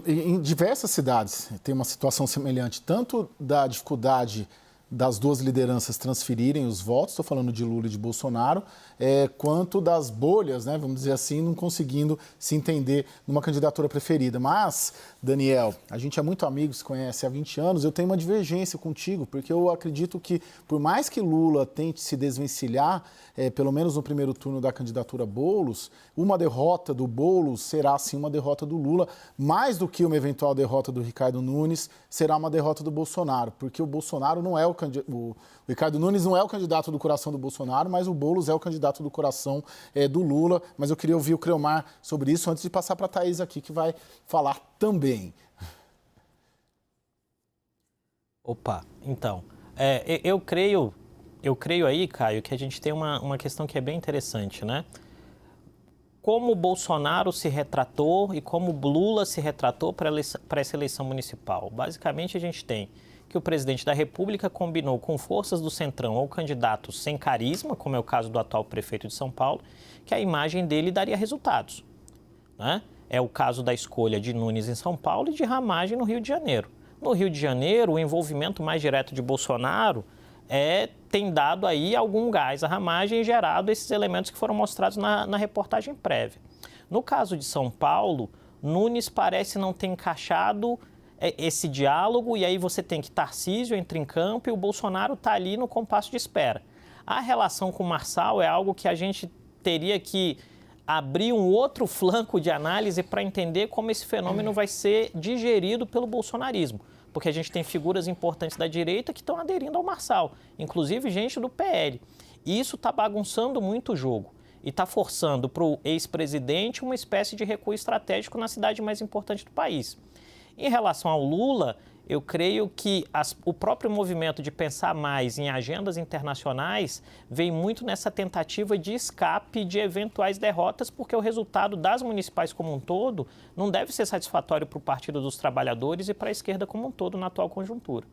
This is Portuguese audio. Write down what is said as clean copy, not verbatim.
em diversas cidades tem uma situação semelhante, tanto da dificuldade das duas lideranças transferirem os votos, estou falando de Lula e de Bolsonaro, quanto das bolhas, né, vamos dizer assim, não conseguindo se entender numa candidatura preferida. Mas, Daniel, a gente é muito amigo, se conhece há 20 anos, eu tenho uma divergência contigo, porque eu acredito que, por mais que Lula tente se desvencilhar, pelo menos no primeiro turno da candidatura Boulos, uma derrota do Boulos será, sim, uma derrota do Lula, mais do que uma eventual derrota do Ricardo Nunes, será uma derrota do Bolsonaro, porque o Bolsonaro não é o Ricardo Nunes não é o candidato do coração do Bolsonaro, mas o Boulos é o candidato do coração do Lula. Mas eu queria ouvir o Creomar sobre isso antes de passar para a Thaís aqui, que vai falar também. Opa, então, eu creio aí, Caio, que a gente tem uma questão que é bem interessante, né? Como o Bolsonaro se retratou e como o Lula se retratou para essa eleição municipal. Basicamente, a gente tem que o presidente da República combinou com forças do Centrão ou candidatos sem carisma, como é o caso do atual prefeito de São Paulo, que a imagem dele daria resultados, né? É o caso da escolha de Nunes em São Paulo e de Ramagem no Rio de Janeiro. No Rio de Janeiro, o envolvimento mais direto de Bolsonaro tem dado aí algum gás à Ramagem e gerado esses elementos que foram mostrados na reportagem prévia. No caso de São Paulo, Nunes parece não ter encaixado esse diálogo, e aí você tem que Tarcísio entra em campo e o Bolsonaro está ali no compasso de espera. A relação com o Marçal é algo que a gente teria que abrir um outro flanco de análise para entender como esse fenômeno vai ser digerido pelo bolsonarismo, porque a gente tem figuras importantes da direita que estão aderindo ao Marçal, inclusive gente do PL. E isso está bagunçando muito o jogo e está forçando para o ex-presidente uma espécie de recuo estratégico na cidade mais importante do país. Em relação ao Lula, eu creio que o próprio movimento de pensar mais em agendas internacionais vem muito nessa tentativa de escape de eventuais derrotas, porque o resultado das municipais como um todo não deve ser satisfatório para o Partido dos Trabalhadores e para a esquerda como um todo na atual conjuntura.